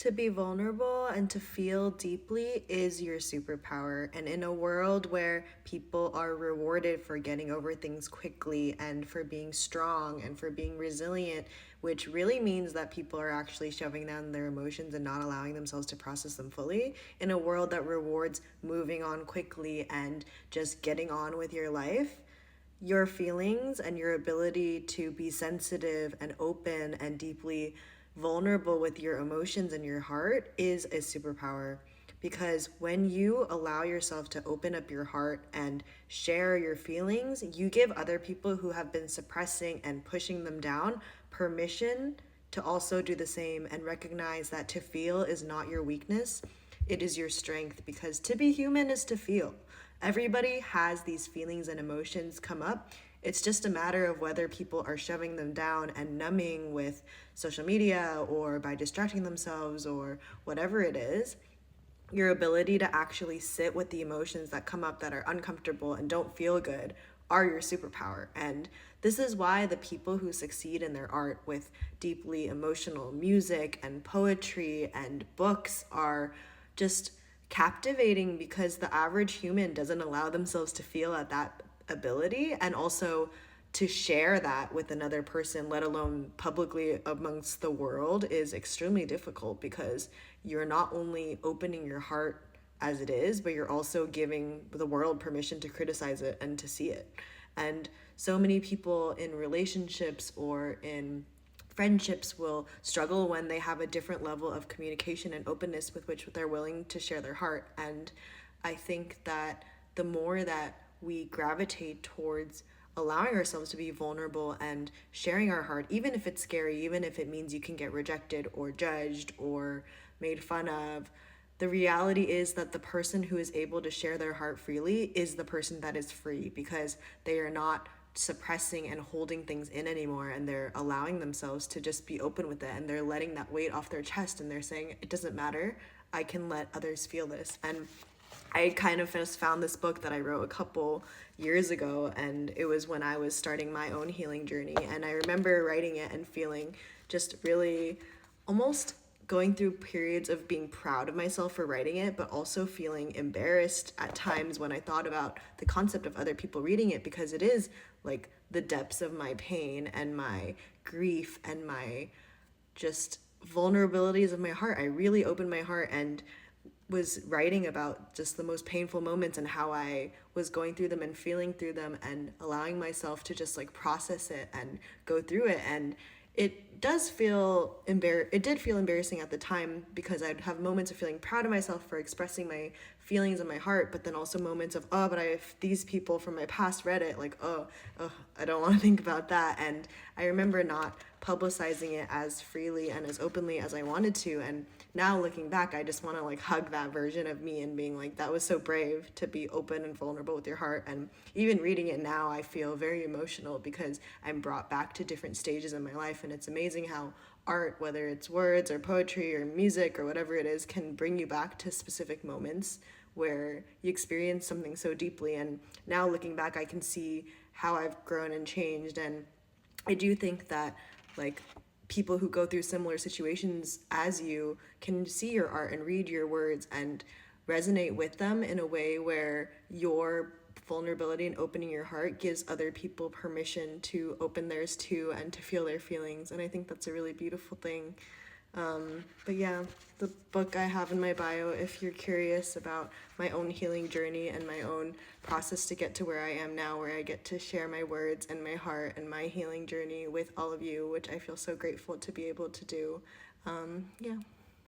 To be vulnerable and to feel deeply is your superpower. And in a world where people are rewarded for getting over things quickly and for being strong and for being resilient, which really means that people are actually shoving down their emotions and not allowing themselves to process them fully, in a world that rewards moving on quickly and just getting on with your life, your feelings and your ability to be sensitive and open and deeply vulnerable with your emotions and your heart is a superpower. Because when you allow yourself to open up your heart and share your feelings, you give other people who have been suppressing and pushing them down permission to also do the same and recognize that to feel is not your weakness, it is your strength. Because to be human is to feel. Everybody has these feelings and emotions come up. It's just a matter of whether people are shoving them down and numbing with social media or by distracting themselves or whatever it is. Your ability to actually sit with the emotions that come up that are uncomfortable and don't feel good are your superpower. And this is why the people who succeed in their art with deeply emotional music and poetry and books are just captivating, because the average human doesn't allow themselves to feel at that ability, and also to share that with another person, let alone publicly amongst the world, is extremely difficult, because you're not only opening your heart as it is, but you're also giving the world permission to criticize it and to see it. And so many people in relationships or in friendships will struggle when they have a different level of communication and openness with which they're willing to share their heart. And I think that the more that we gravitate towards allowing ourselves to be vulnerable and sharing our heart, even if it's scary, even if it means you can get rejected or judged or made fun of, the reality is that the person who is able to share their heart freely is the person that is free, because they are not suppressing and holding things in anymore, and they're allowing themselves to just be open with it, and they're letting that weight off their chest, and they're saying, it doesn't matter, I can let others feel this. And I kind of just found this book that I wrote a couple years ago, and it was when I was starting my own healing journey. And I remember writing it and feeling just really almost going through periods of being proud of myself for writing it, but also feeling embarrassed at times when I thought about the concept of other people reading it, because it is like the depths of my pain and my grief and my just vulnerabilities of my heart. I really opened my heart and was writing about just the most painful moments and how I was going through them and feeling through them and allowing myself to just like process it and go through it. And it did feel embarrassing at the time, because I'd have moments of feeling proud of myself for expressing my feelings in my heart, but then also moments of, oh, but if these people from my past read it, like, oh, I don't want to think about that. And I remember not publicizing it as freely and as openly as I wanted to. And now looking back, I just want to like hug that version of me and being like, that was so brave to be open and vulnerable with your heart. And even reading it now, I feel very emotional, because I'm brought back to different stages in my life. And it's amazing how art, whether it's words or poetry or music or whatever it is, can bring you back to specific moments where you experience something so deeply. And now looking back, I can see how I've grown and changed. And I do think that like people who go through similar situations as you can see your art and read your words and resonate with them in a way where your vulnerability and opening your heart gives other people permission to open theirs too and to feel their feelings. And I think that's a really beautiful thing. But yeah, the book I have in my bio, if you're curious about my own healing journey and my own process to get to where I am now, where I get to share my words and my heart and my healing journey with all of you, which I feel so grateful to be able to do. Yeah.